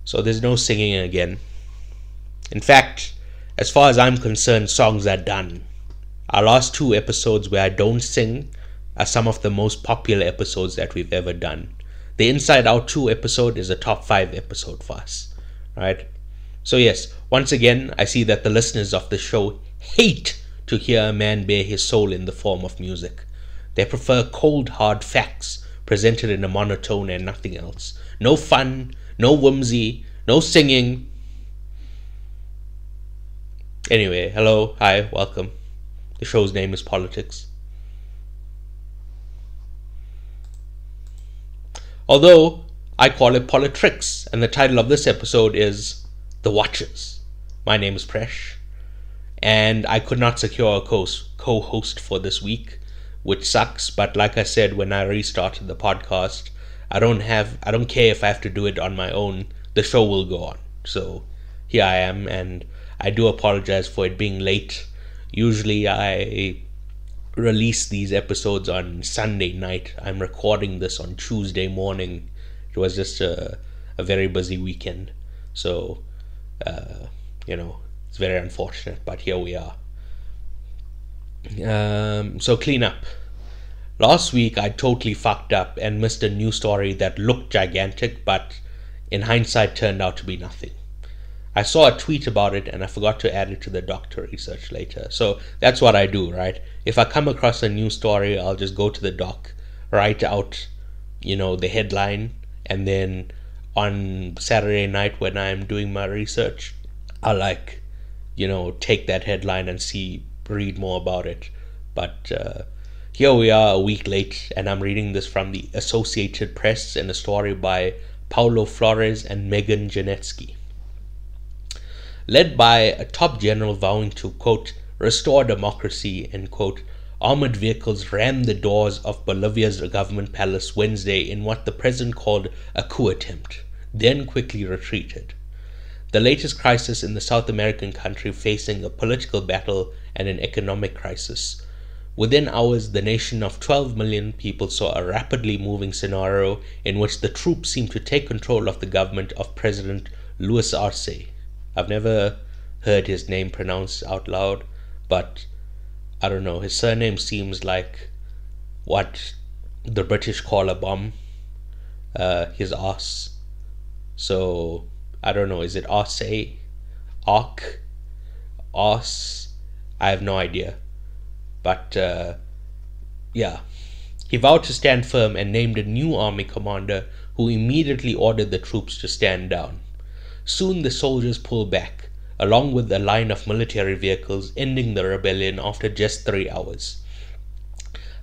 So there's no singing again. In fact, as far as I'm concerned, songs are done. Our last 2 episodes where I don't sing are some of the most popular episodes that we've ever done. The Inside Out 2 episode is a top 5 episode for us, right? So yes, once again, I see that the listeners of the show hate to hear a man bare his soul in the form of music. They prefer cold, hard facts presented in a monotone and nothing else. No fun, no whimsy, no singing. Anyway, hello, hi, welcome. The show's name is Politics. Although I call it Politrix, and the title of this episode is The Watchers. My name is Presh, and I could not secure a co-host for this week, which sucks, but like I said when I restarted the podcast, I don't care if I have to do it on my own, the show will go on. So here I am, and I do apologize for it being late. Usually I release these episodes on Sunday night. I'm recording this on Tuesday morning. It was just a very busy weekend, so it's very unfortunate, but here we are. So clean up. Last week I totally fucked up and missed a news story that looked gigantic, but in hindsight turned out to be nothing. I saw a tweet about it and I forgot to add it to the doctor research later. So that's what I do, right? If I come across a news story, I'll just go to the doc, write out, the headline, and then on Saturday night when I'm doing my research, I'll take that headline and read more about it. But here we are a week late, and I'm reading this from the Associated Press in a story by Paulo Flores and Megan Janetsky. Led by a top general vowing to, quote, restore democracy, end quote, armored vehicles rammed the doors of Bolivia's government palace Wednesday in what the president called a coup attempt, then quickly retreated. The latest crisis in the South American country facing a political battle and an economic crisis. Within hours, the nation of 12 million people saw a rapidly moving scenario in which the troops seemed to take control of the government of President Luis Arce. I've never heard his name pronounced out loud, but I don't know, his surname seems like what the British call a bomb, his arse. So, I don't know, is it Arce? Arc? Arse? I have no idea. But, yeah. He vowed to stand firm and named a new army commander who immediately ordered the troops to stand down. Soon the soldiers pulled back, along with a line of military vehicles, ending the rebellion after just 3 hours.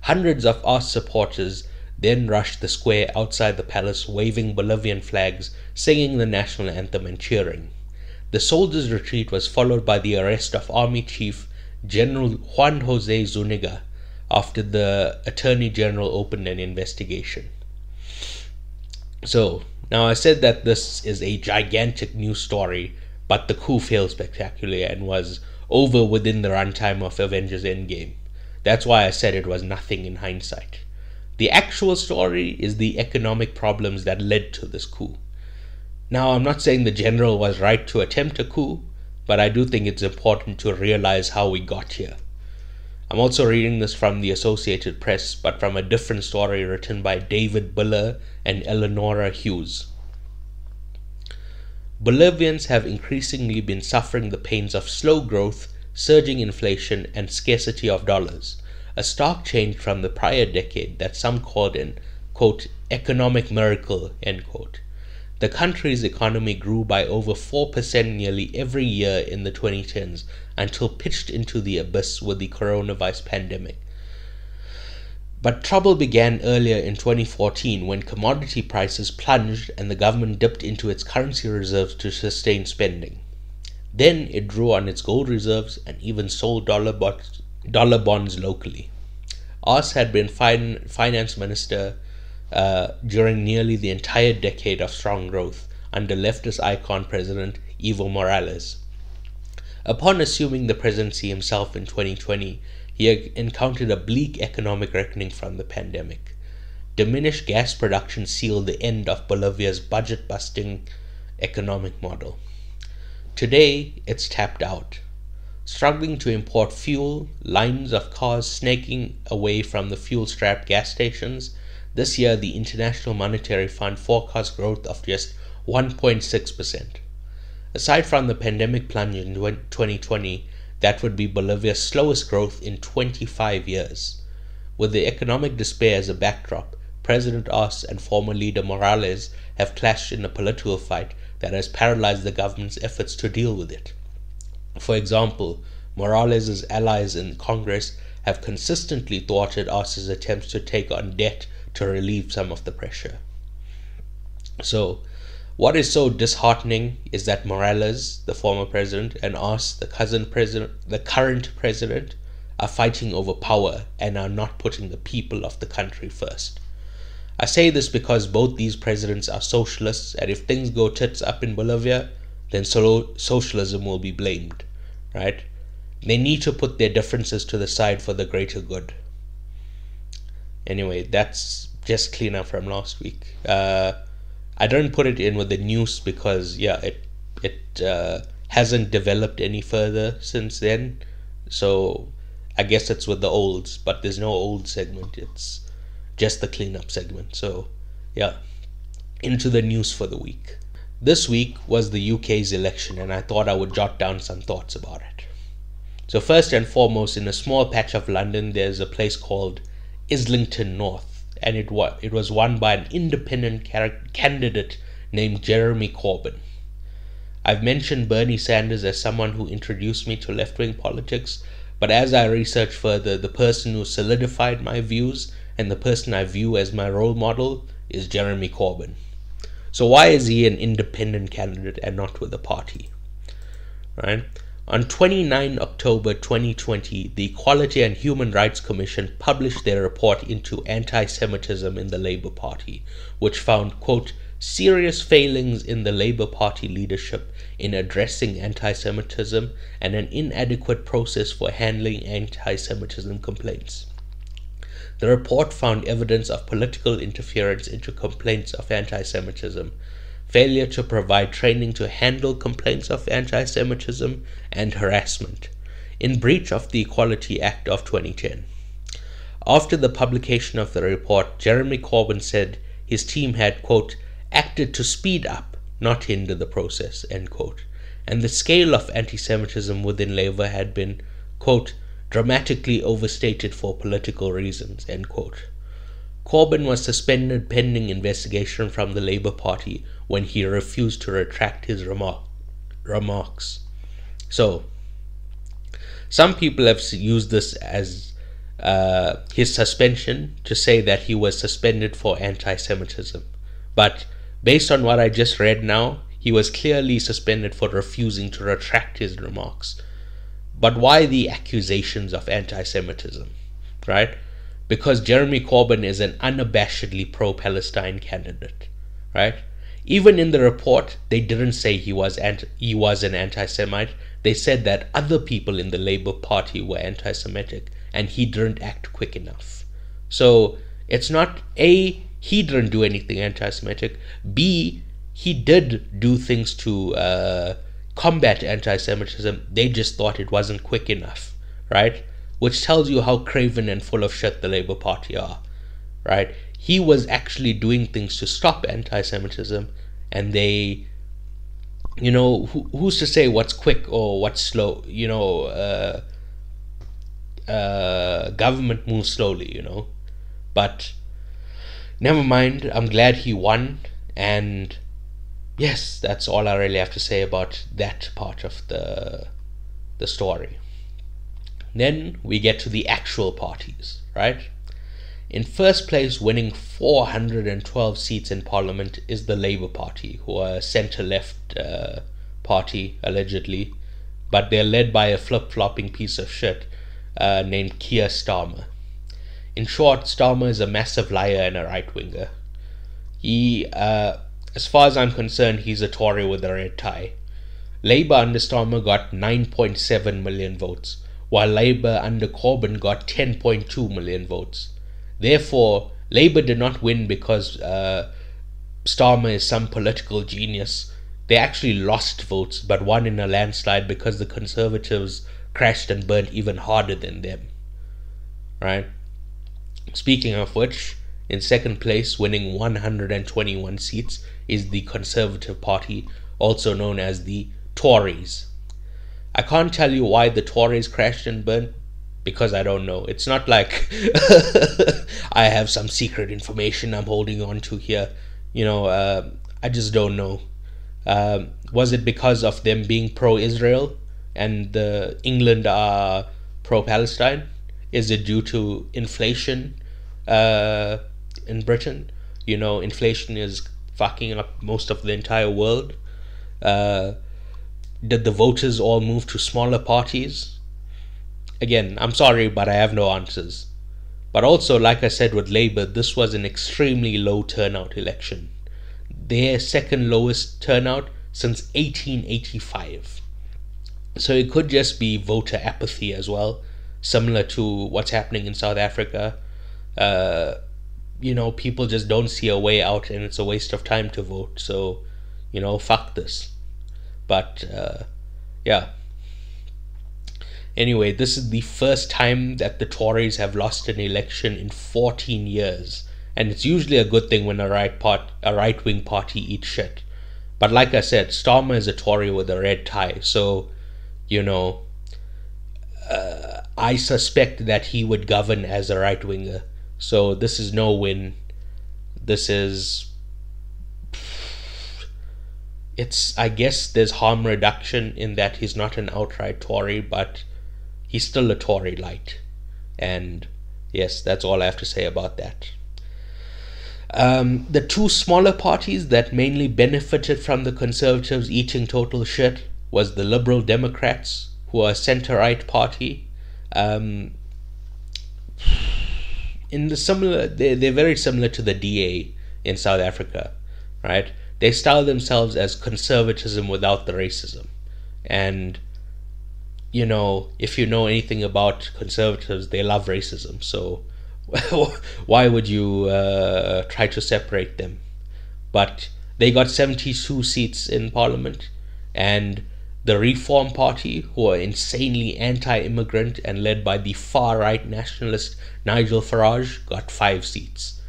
Hundreds of Arce supporters then rushed the square outside the palace, waving Bolivian flags, singing the national anthem and cheering. The soldiers' retreat was followed by the arrest of Army Chief General Juan Jose Zuniga after the Attorney General opened an investigation. So, now I said that this is a gigantic news story, but the coup failed spectacularly and was over within the runtime of Avengers Endgame. That's why I said it was nothing in hindsight. The actual story is the economic problems that led to this coup. Now, I'm not saying the general was right to attempt a coup, but I do think it's important to realize how we got here. I'm also reading this from the Associated Press, but from a different story written by David Biller and Eleonora Hughes. Bolivians have increasingly been suffering the pains of slow growth, surging inflation, and scarcity of dollars, a stark change from the prior decade that some called an, quote, economic miracle, end quote. The country's economy grew by over 4% nearly every year in the 2010s until pitched into the abyss with the coronavirus pandemic. But trouble began earlier in 2014 when commodity prices plunged and the government dipped into its currency reserves to sustain spending. Then it drew on its gold reserves and even sold dollar bonds locally. Arce had been finance minister during nearly the entire decade of strong growth under leftist icon President Evo Morales. Upon assuming the presidency himself in 2020, he encountered a bleak economic reckoning from the pandemic. Diminished gas production sealed the end of Bolivia's budget-busting economic model. Today, it's tapped out, struggling to import fuel, lines of cars snaking away from the fuel-strapped gas stations. This year, the International Monetary Fund forecasts growth of just 1.6%. Aside from the pandemic plunge in 2020, that would be Bolivia's slowest growth in 25 years. With the economic despair as a backdrop, President Arce and former leader Morales have clashed in a political fight that has paralyzed the government's efforts to deal with it. For example, Morales' allies in Congress have consistently thwarted Arce's attempts to take on debt to relieve some of the pressure. So, what is so disheartening is that Morales, the former president, and Arce, the current president, are fighting over power and are not putting the people of the country first. I say this because both these presidents are socialists, and if things go tits up in Bolivia, then socialism will be blamed, right? They need to put their differences to the side for the greater good. Anyway, that's just cleanup from last week. I don't put it in with the news because, it hasn't developed any further since then. So I guess it's with the olds, but there's no old segment. It's just the cleanup segment. So, into the news for the week. This week was the UK's election, and I thought I would jot down some thoughts about it. So first and foremost, in a small patch of London, there's a place called Islington North, and it was won by an independent candidate named Jeremy Corbyn. I've mentioned Bernie Sanders as someone who introduced me to left-wing politics, but as I researched further, the person who solidified my views and the person I view as my role model is Jeremy Corbyn. So why is he an independent candidate and not with a party? Right? On 29 October 2020, the Equality and Human Rights Commission published their report into anti-Semitism in the Labour Party, which found, quote, serious failings in the Labour Party leadership in addressing anti-Semitism and an inadequate process for handling anti-Semitism complaints. The report found evidence of political interference into complaints of anti-Semitism, failure to provide training to handle complaints of anti-Semitism, and harassment, in breach of the Equality Act of 2010. After the publication of the report, Jeremy Corbyn said his team had, quote, acted to speed up, not hinder the process, end quote, and the scale of anti-Semitism within Labour had been, quote, dramatically overstated for political reasons, end quote. Corbyn was suspended pending investigation from the Labour Party when he refused to retract his remarks. So, some people have used this as his suspension to say that he was suspended for anti-Semitism. But based on what I just read now, he was clearly suspended for refusing to retract his remarks. But why the accusations of anti-Semitism, right? Because Jeremy Corbyn is an unabashedly pro-Palestine candidate, right? Even in the report, they didn't say he was an anti-Semite. They said that other people in the Labour Party were anti-Semitic, and he didn't act quick enough. So it's not A, he didn't do anything anti-Semitic. B, he did do things to combat anti-Semitism. They just thought it wasn't quick enough, right? Which tells you how craven and full of shit the Labour Party are, right? He was actually doing things to stop anti-Semitism, and they, who's to say what's quick or what's slow? Government moves slowly, But never mind, I'm glad he won, and yes, that's all I really have to say about that part of the story. Then we get to the actual parties, right? In first place, winning 412 seats in Parliament, is the Labour Party, who are a centre-left party, allegedly, but they're led by a flip-flopping piece of shit named Keir Starmer. In short, Starmer is a massive liar and a right-winger. He, as far as I'm concerned, he's a Tory with a red tie. Labour under Starmer got 9.7 million votes, while Labour under Corbyn got 10.2 million votes. Therefore, Labour did not win because Starmer is some political genius. they actually lost votes but won in a landslide because the Conservatives crashed and burned even harder than them, right? Speaking of which, in second place, winning 121 seats, is the Conservative Party, also known as the Tories. I can't tell you why the Tories crashed and burned, because I don't know. It's not like I have some secret information I'm holding on to here. I just don't know. Was it because of them being pro-Israel and England are pro-Palestine? Is it due to inflation in Britain? Inflation is fucking up most of the entire world. Did the voters all move to smaller parties? Again, I'm sorry, but I have no answers. But also, like I said with Labour, this was an extremely low turnout election. Their second lowest turnout since 1885. So it could just be voter apathy as well, similar to what's happening in South Africa. People just don't see a way out and it's a waste of time to vote. So, fuck this. But, yeah. Anyway, this is the first time that the Tories have lost an election in 14 years. And it's usually a good thing when a right-wing party eats shit. But like I said, Starmer is a Tory with a red tie. So, I suspect that he would govern as a right-winger. So this is no win. This is... I guess there's harm reduction in that he's not an outright Tory, but he's still a Tory light. And yes, that's all I have to say about that. The two smaller parties that mainly benefited from the Conservatives eating total shit was the Liberal Democrats, who are a centre-right party. They're very similar to the DA in South Africa, right? They style themselves as conservatism without the racism. And, if you know anything about conservatives, they love racism. So why would you try to separate them? But they got 72 seats in parliament, and the Reform Party, who are insanely anti-immigrant and led by the far-right nationalist Nigel Farage, got 5 seats.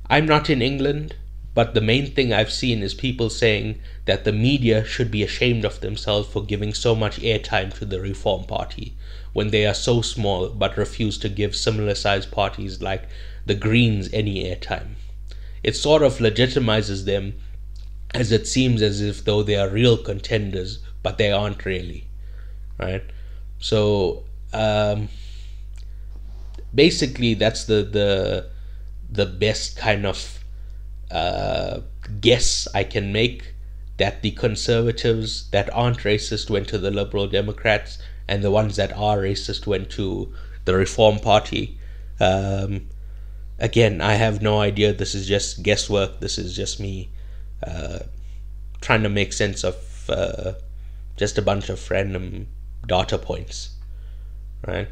I'm not in England, but the main thing I've seen is people saying that the media should be ashamed of themselves for giving so much airtime to the Reform Party when they are so small but refuse to give similar-sized parties like the Greens any airtime. It sort of legitimizes them, as it seems as if though they are real contenders, but they aren't really, right? So basically that's the best kind of guess I can make, that the Conservatives that aren't racist went to the Liberal Democrats, and the ones that are racist went to the Reform Party. Again, I have no idea. This is just guesswork. This is just me trying to make sense of just a bunch of random data points, right?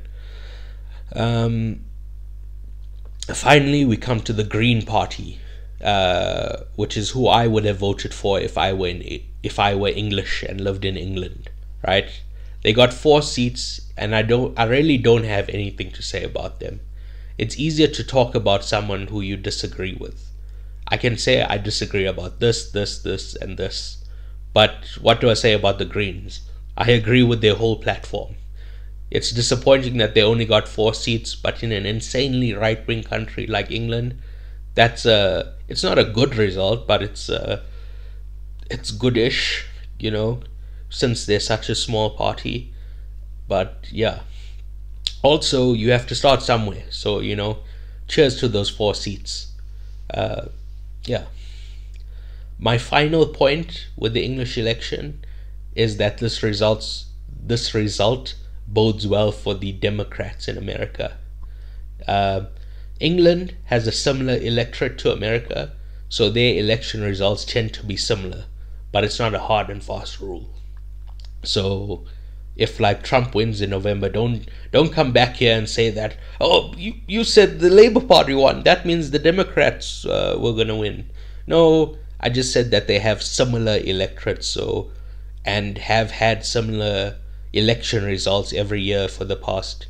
Finally, we come to the Green Party, which is who I would have voted for if I were English and lived in England, right? They got 4 seats, and I really don't have anything to say about them. It's easier to talk about someone who you disagree with. I can say I disagree about this, and this. But what do I say about the Greens? I agree with their whole platform. It's disappointing that they only got 4 seats, but in an insanely right-wing country like England, it's not a good result, but it's goodish, since they're such a small party. But yeah, also you have to start somewhere. So cheers to those 4 seats. Yeah. My final point with the English election is that this result bodes well for the Democrats in America. England has a similar electorate to America, so their election results tend to be similar, but it's not a hard and fast rule. So if like Trump wins in November, don't come back here and say that, oh, you said the Labour Party won, that means the Democrats were going to win. No, I just said that they have similar electorates, and have had similar election results every year for the past,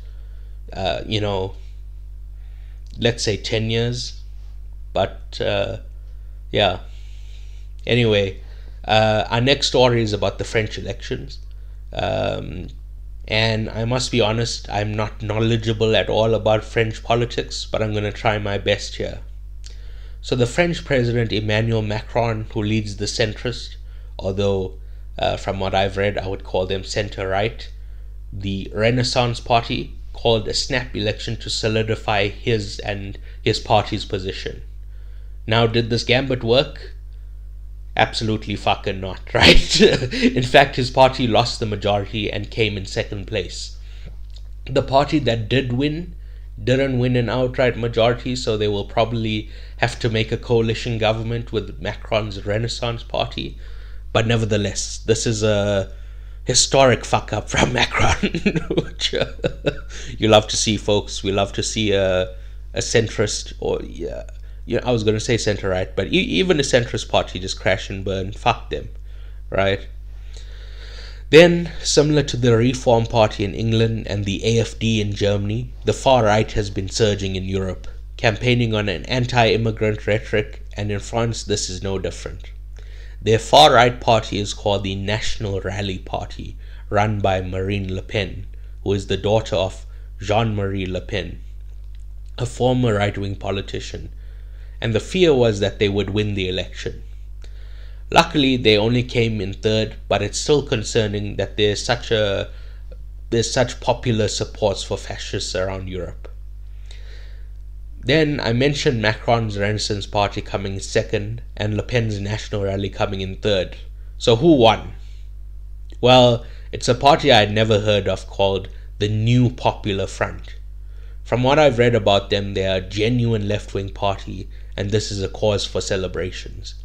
let's say 10 years. But yeah. Anyway, our next story is about the French elections. And I must be honest, I'm not knowledgeable at all about French politics, but I'm going to try my best here. So the French president Emmanuel Macron, who leads the centrist, although from what I've read, I would call them center-right, the Renaissance Party, called a snap election to solidify his and his party's position. Now, did this gambit work? Absolutely fucking not, right? In fact, his party lost the majority and came in second place. The party that did win didn't win an outright majority, so they will probably have to make a coalition government with Macron's Renaissance Party. But nevertheless, this is a historic fuck up from Macron, which you love to see, folks. We love to see a centrist, or I was going to say center-right, but even a centrist party just crash and burn. Fuck them, right? Then, similar to the Reform Party in England and the AfD in Germany, the far right has been surging in Europe, campaigning on an anti-immigrant rhetoric, and in France this is no different. Their far-right party is called the National Rally Party, run by Marine Le Pen, who is the daughter of Jean-Marie Le Pen, a former right-wing politician, and the fear was that they would win the election. Luckily, they only came in third, but it's still concerning that there's such popular supports for fascists around Europe. Then I mentioned Macron's Renaissance Party coming in second and Le Pen's National Rally coming in third. So who won? Well, it's a party I had never heard of called the New Popular Front. From what I've read about them, they are a genuine left-wing party, and this is a cause for celebrations.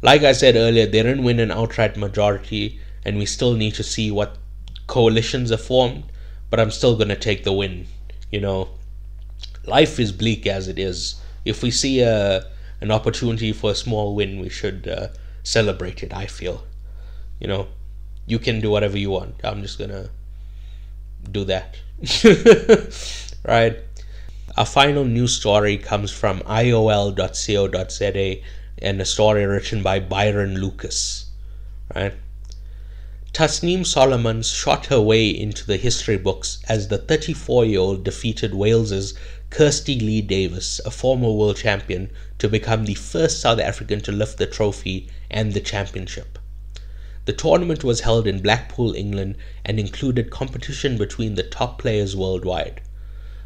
Like I said earlier, they didn't win an outright majority, and we still need to see what coalitions are formed, but I'm still going to take the win. Life is bleak as it is. If we see an opportunity for a small win, we should celebrate it, I feel. You can do whatever you want. I'm just going to do that. Right? Our final news story comes from iol.co.za and a story written by Byron Lucas. Right? Tasneem Solomons shot her way into the history books as the 34-year-old defeated Wales's Kirsty Lee Davis, a former world champion, to become the first South African to lift the trophy and the championship. The tournament was held in Blackpool, England, and included competition between the top players worldwide.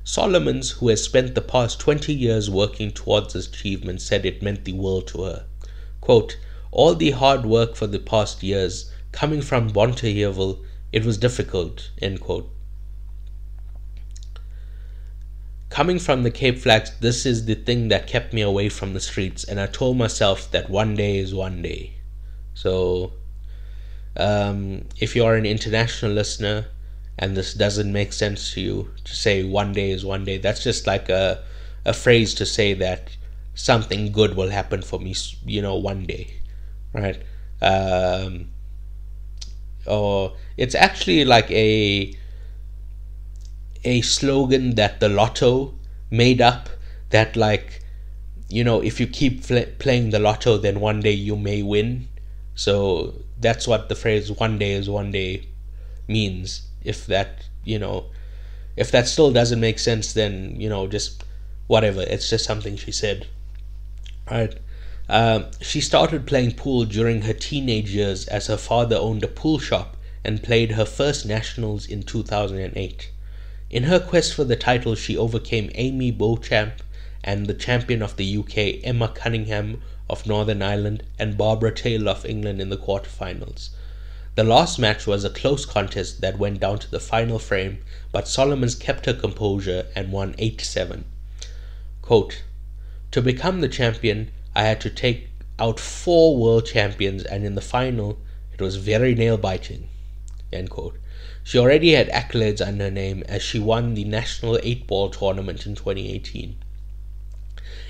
Solomons, who has spent the past 20 years working towards this achievement, said it meant the world to her. Quote, "All the hard work for the past years, coming from Bontehevel, it was difficult," end quote. Coming from the Cape Flats, this is the thing that kept me away from the streets, and I told myself that one day is one day. So, if you're an international listener, and this doesn't make sense to you, to say one day is one day, that's just like a phrase to say that something good will happen for me, one day, right? Or it's actually like a slogan that the Lotto made up, that if you keep playing the Lotto, then one day you may win. So that's what the phrase "one day is one day" means. If that still doesn't make sense, then just whatever, it's just something she said. Right. She started playing pool during her teenage years as her father owned a pool shop, and played her first nationals in 2008. In her quest for the title, she overcame Amy Beauchamp and the champion of the UK, Emma Cunningham of Northern Ireland, and Barbara Taylor of England in the quarterfinals. The last match was a close contest that went down to the final frame, but Solomons kept her composure and won 8-7. Quote, "To become the champion, I had to take out 4 world champions, and in the final, it was very nail-biting." End quote. She already had accolades under her name, as she won the National 8-Ball tournament in 2018.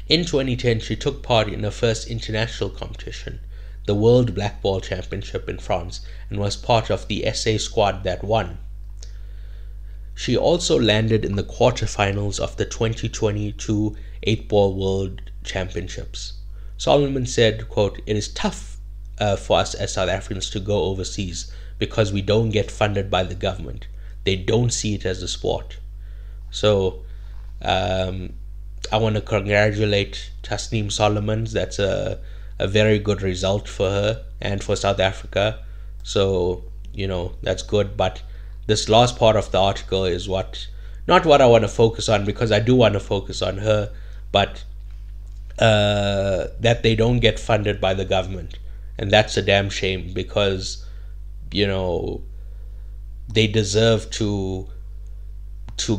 In 2010, she took part in her first international competition, the World Blackball Championship in France and was part of the SA squad that won. She also landed in the quarterfinals of the 2022 8-Ball World Championships. Solomon said, quote, "It is tough for us as South Africans to go overseas because we don't get funded by the government. They don't see it as a sport." So I want to congratulate Tasneem Solomons. That's a very good result for her and for South Africa. So, that's good. But this last part of the article is not what I want to focus on, because I do want to focus on her, but that they don't get funded by the government. And that's a damn shame, because, they deserve to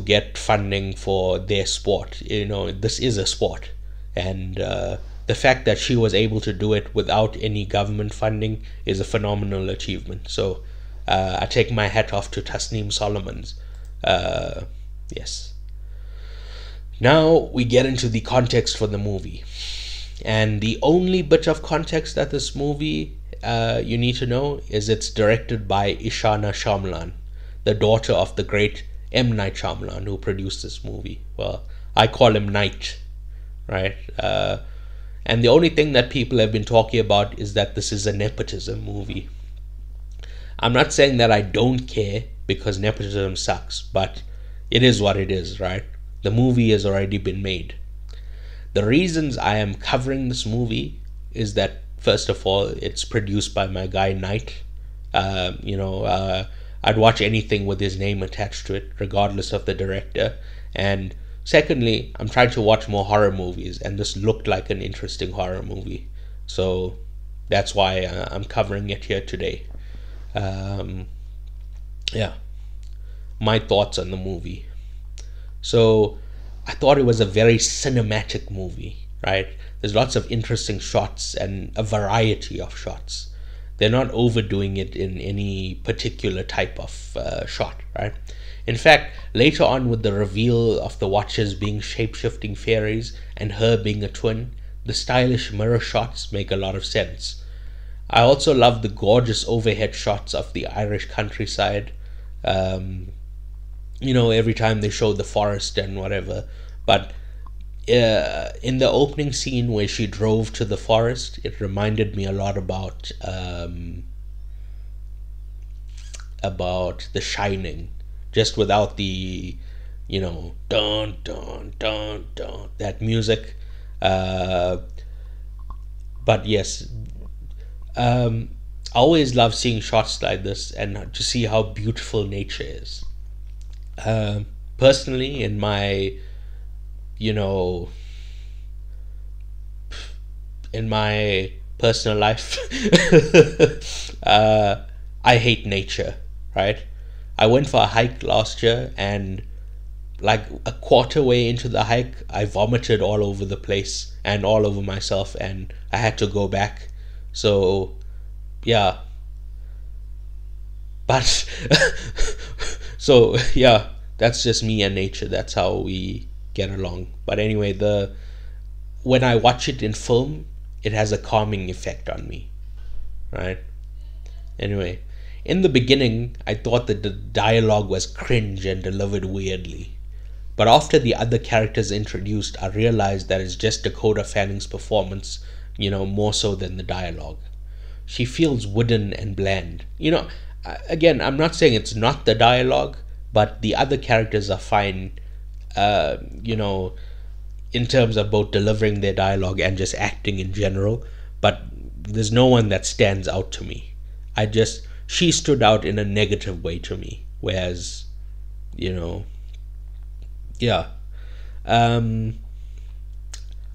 get funding for their sport. This is a sport, and the fact that she was able to do it without any government funding is a phenomenal achievement. So I take my hat off to Tasneem Solomons. Yes. Now we get into the context for the movie, and the only bit of context that this movie you need to know is it's directed by Ishana Shamlan, the daughter of the great M. Night Shyamalan, who produced this movie. Well, I call him Night, right? And the only thing that people have been talking about is that this is a nepotism movie. I'm not saying that I don't care, because nepotism sucks, but it is what it is, right? The movie has already been made. The reasons I am covering this movie is that, first of all, it's produced by my guy Night. I'd watch anything with his name attached to it, regardless of the director. And secondly, I'm trying to watch more horror movies, and this looked like an interesting horror movie. So that's why I'm covering it here today. My thoughts on the movie. So I thought it was a very cinematic movie, right? There's lots of interesting shots and a variety of shots. They're not overdoing it in any particular type of shot, right? In fact, later on, with the reveal of the Watchers being shape-shifting fairies and her being a twin, the stylish mirror shots make a lot of sense. I also love the gorgeous overhead shots of the Irish countryside. Every time they show the forest and whatever. But in the opening scene where she drove to the forest, it reminded me a lot about The Shining, just without the dun dun dun dun, that music. But yes, I always love seeing shots like this and to see how beautiful nature is. Personally, in my personal life, I hate nature, right? I went for a hike last year, and like a quarter way into the hike, I vomited all over the place and all over myself, and I had to go back. So yeah, but so yeah, that's just me and nature. That's how we get along. But anyway, when I watch it in film, it has a calming effect on me, right? Anyway, in the beginning, I thought that the dialogue was cringe and delivered weirdly. But after the other characters introduced, I realized that it's just Dakota Fanning's performance, more so than the dialogue. She feels wooden and bland. Again, I'm not saying it's not the dialogue, but the other characters are fine, in terms of both delivering their dialogue and just acting in general. But there's no one that stands out to me. She stood out in a negative way to me. Whereas,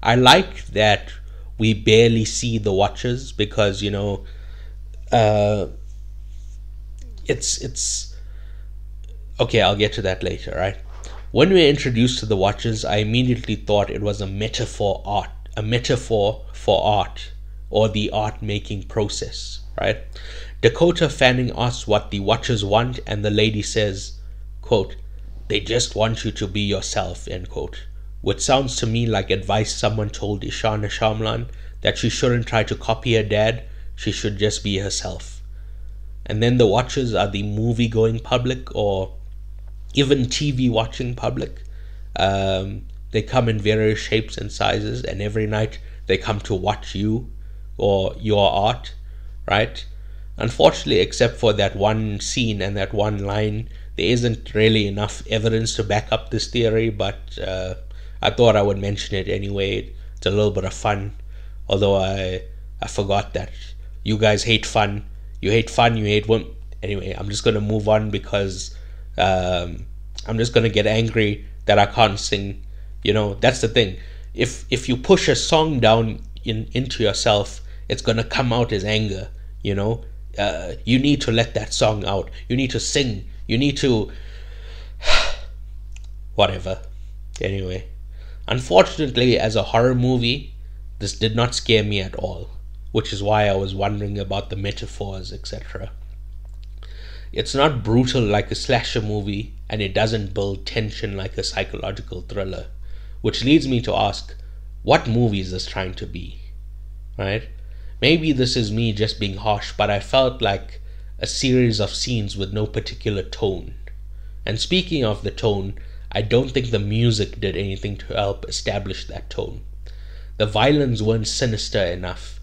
I like that we barely see the Watchers, because it's okay. I'll get to that later, right? When we were introduced to the Watchers, I immediately thought it was a metaphor for art, or the art making process, right? Dakota Fanning asks what the Watchers want, and the lady says, quote, "They just want you to be yourself," end quote. Which sounds to me like advice someone told Ishana Shamlan, that she shouldn't try to copy her dad, She should just be herself. And then the watchers are the movie going public or even TV watching public. They come in various shapes and sizes, and every night they come to watch you or your art, right? Unfortunately, except for that one scene and that one line, there isn't really enough evidence to back up this theory, but I thought I would mention it anyway. It's a little bit of fun, although I forgot that you guys hate fun. You hate fun, you hate women. Anyway, I'm just going to move on because I'm just going to get angry that I can't sing. That's the thing. If you push a song down into yourself, it's going to come out as anger, you need to let that song out. You need to sing. You need to... whatever. Anyway, unfortunately, as a horror movie, this did not scare me at all, which is why I was wondering about the metaphors, etc. It's not brutal like a slasher movie, and it doesn't build tension like a psychological thriller, which leads me to ask, what movie is this trying to be? Right? Maybe this is me just being harsh, but I felt like a series of scenes with no particular tone. And speaking of the tone, I don't think the music did anything to help establish that tone. The violins weren't sinister enough.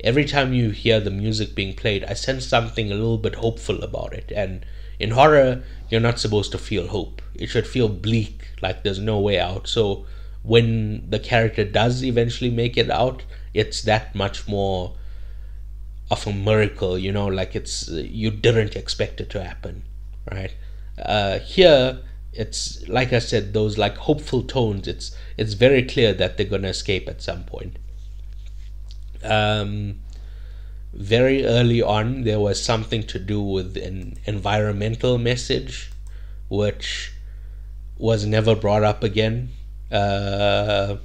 Every time you hear the music being played, I sense something a little bit hopeful about it. And in horror, you're not supposed to feel hope. It should feel bleak, like there's no way out. So when the character does eventually make it out, it's that much more of a miracle, like it's you didn't expect it to happen, right? Here, it's like I said, those like hopeful tones. It's very clear that they're gonna escape at some point. Very early on, there was something to do with an environmental message, which was never brought up again. Yeah,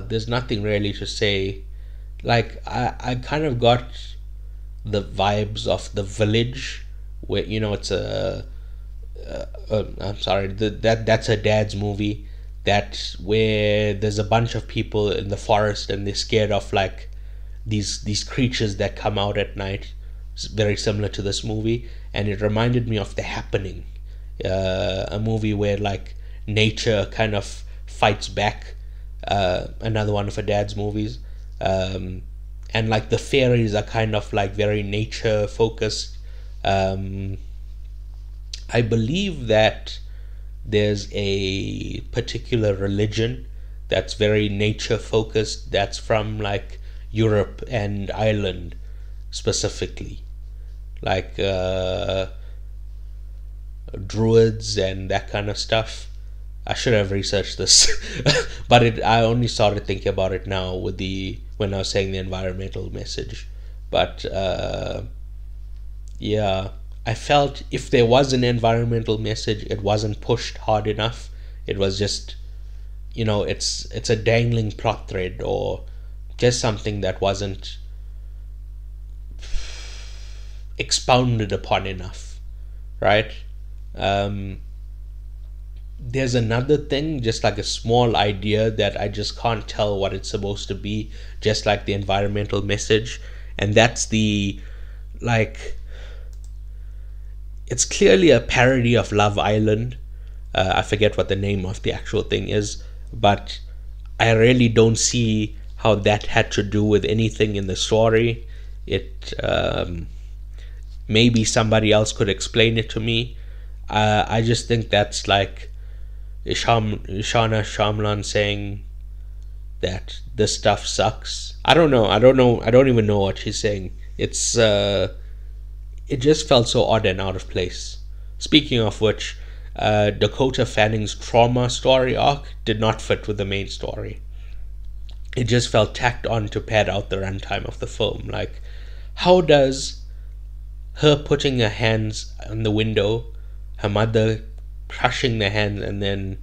there's nothing really to say. Like, I kind of got the vibes of The Village, where, it's I'm sorry, that's her dad's movie. That's where there's a bunch of people in the forest and they're scared of like these creatures that come out at night. It's very similar to this movie, and it reminded me of The Happening, a movie where like nature kind of fights back. Another one of her dad's movies, and like the fairies are kind of like very nature focused. I believe that there's a particular religion that's very nature focused, that's from like Europe and Ireland specifically, like druids and that kind of stuff. I should have researched this, but I only started thinking about it now when I was saying the environmental message. But yeah, I felt if there was an environmental message, it wasn't pushed hard enough. It was just, it's a dangling plot thread or just something that wasn't expounded upon enough, right? There's another thing, just like a small idea that I just can't tell what it's supposed to be, just like the environmental message, and that's it's clearly a parody of Love Island. I forget what the name of the actual thing is, but I really don't see how that had to do with anything in the story. It maybe somebody else could explain it to me. I just think that's like Shana Shyamalan saying that this stuff sucks. I don't know. I don't even know what she's saying. It just felt so odd and out of place. Speaking of which, Dakota Fanning's trauma story arc did not fit with the main story. It just felt tacked on to pad out the runtime of the film. Like, how does her putting her hands on the window, her mother crushing the hands, and then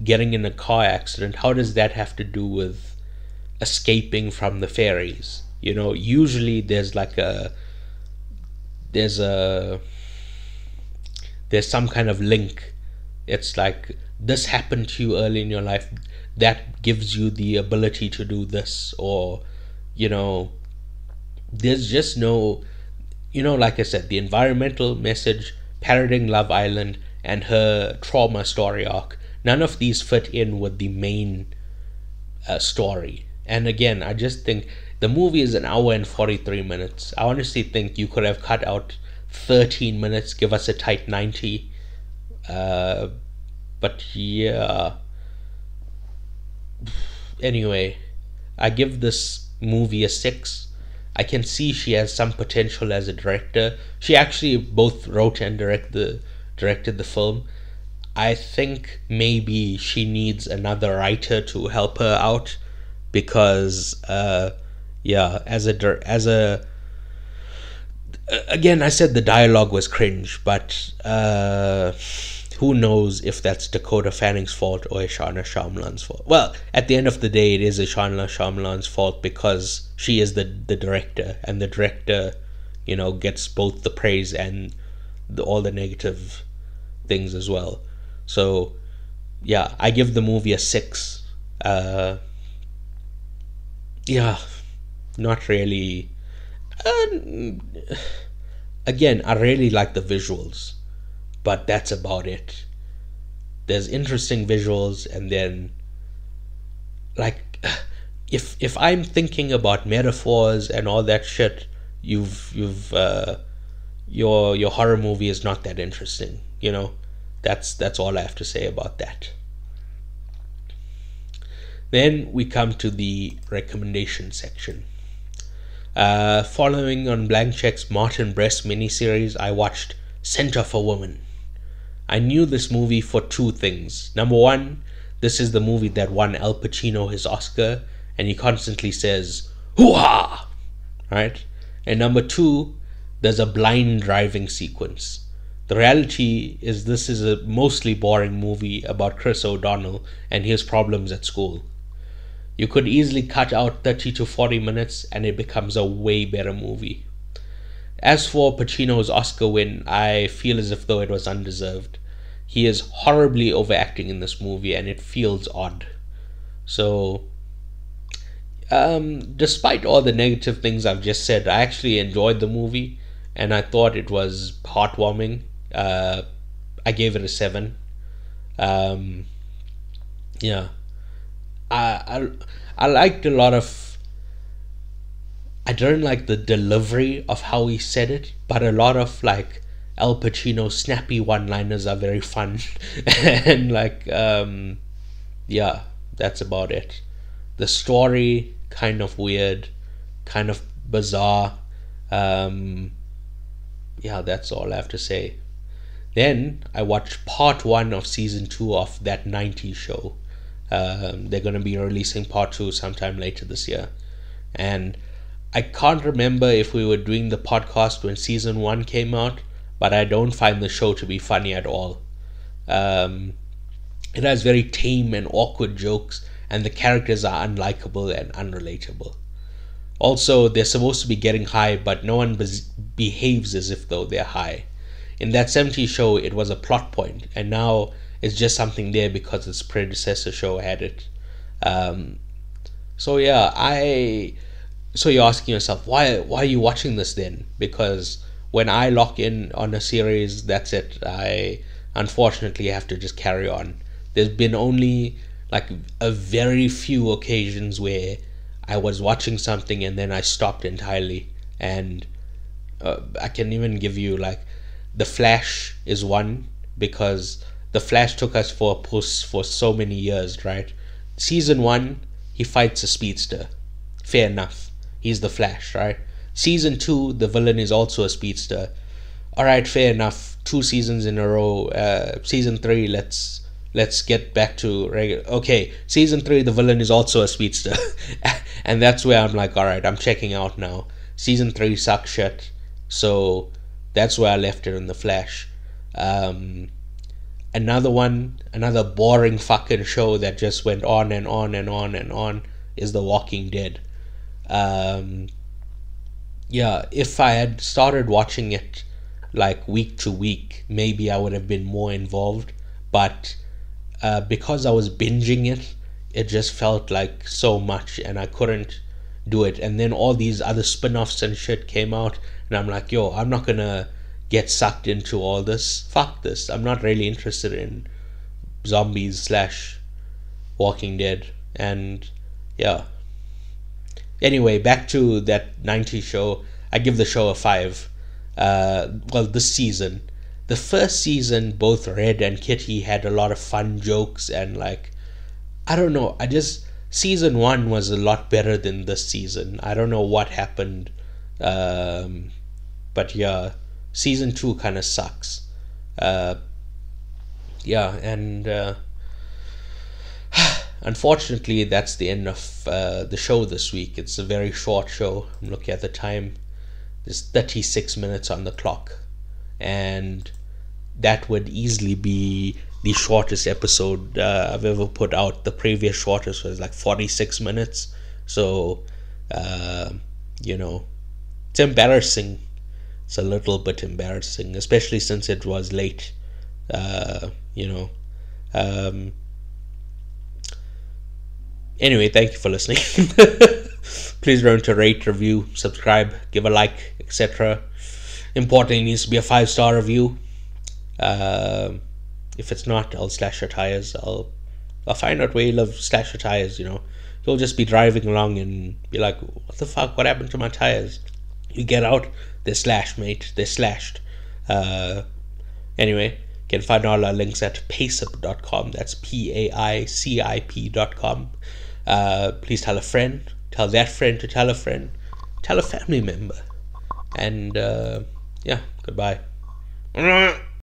getting in a car accident, how does that have to do with escaping from the fairies? Usually there's some kind of link. It's like this happened to you early in your life that gives you the ability to do this, or you know, there's just no, like I said, the environmental message, parroting Love Island, and her trauma story arc, none of these fit in with the main story. And again, I just think the movie is an hour and 43 minutes. I honestly think you could have cut out 13 minutes, give us a tight 90. But yeah. Anyway, I give this movie a 6. I can see she has some potential as a director. She actually both wrote and directed the film. I think maybe she needs another writer to help her out, because again, I said the dialogue was cringe, but who knows if that's Dakota Fanning's fault or Ishana Shyamalan's fault. Well, at the end of the day, it is Ishana Shyamalan's fault, because she is the director, and the director, gets both the praise and all the negative things as well. So, yeah, I give the movie a 6. Not really. Again, I really like the visuals, but that's about it. There's interesting visuals, and then, like, if I'm thinking about metaphors and all that shit, your horror movie is not that interesting. That's all I have to say about that. Then we come to the recommendation section. Following on Blank Check's Martin Brest miniseries, I watched Scent of a Woman. I knew this movie for two things. Number one, this is the movie that won Al Pacino his Oscar, and he constantly says, hoo-ha! Right? And number two, there's a blind driving sequence. The reality is this is a mostly boring movie about Chris O'Donnell and his problems at school. You could easily cut out 30 to 40 minutes and it becomes a way better movie. As for Pacino's Oscar win, I feel as if though it was undeserved. He is horribly overacting in this movie and it feels odd. So, despite all the negative things I've just said, I actually enjoyed the movie and I thought it was heartwarming. I gave it a 7. I liked a lot of. I didn't like the delivery of how he said it, but a lot of like Al Pacino's snappy one-liners are very fun, and that's about it. The story kind of weird, kind of bizarre. That's all I have to say. Then I watched part 1 of season 2 of that 90s show. They're going to be releasing part 2 sometime later this year. And I can't remember if we were doing the podcast when season 1 came out, but I don't find the show to be funny at all. It has very tame and awkward jokes, and the characters are unlikable and unrelatable. Also, they're supposed to be getting high, but no one behaves as if though they're high. In that 70s show, it was a plot point, and now it's just something there because its predecessor show had it. So you're asking yourself, why are you watching this then? Because when I lock in on a series, that's it. I unfortunately have to just carry on. There's been only like a very few occasions where I was watching something and then I stopped entirely. And I can even give you like The Flash is one, because The Flash took us for a puss for so many years, right? Season 1, he fights a speedster. Fair enough. He's the Flash, right? Season 2, the villain is also a speedster. Alright, fair enough. 2 seasons in a row. Season 3, let's get back to regular. Okay, season 3, the villain is also a speedster. And that's where I'm like, alright, I'm checking out now. Season 3 sucks shit. So that's where I left it in The Flash. Another boring fucking show that just went on and on and on and on is The Walking Dead. If I had started watching it like week to week, maybe I would have been more involved. But because I was binging it, it just felt like so much, and I couldn't do it. And then all these other spin-offs and shit came out, and I'm like, yo, I'm not gonna get sucked into all this. Fuck this. I'm not really interested in zombies slash Walking Dead. And yeah. Anyway, back to that 90s show. I give the show a 5. Well, this season. The first season, both Red and Kitty had a lot of fun jokes, and like, I don't know, season 1 was a lot better than this season. I don't know what happened. But yeah, season 2 kind of sucks. Yeah, and unfortunately, that's the end of the show this week. It's a very short show. I'm looking at the time. There's 36 minutes on the clock. And that would easily be the shortest episode I've ever put out. The previous shortest was like 46 minutes. So, it's embarrassing. It's a little bit embarrassing, especially since it was late. Anyway, thank you for listening. Please remember to rate, review, subscribe, give a like, etc. Importantly, it needs to be a 5-star review. If it's not, I'll slash your tires. I'll find out where you live, slash your tires. You'll just be driving along and be like, what the fuck, what happened to my tires? You get out, they're slashed, mate. They're slashed. Anyway, you can find all our links at PAICIP.com. That's PAICIP.com. Please tell a friend, tell that friend to tell a friend, tell a family member. And yeah, goodbye.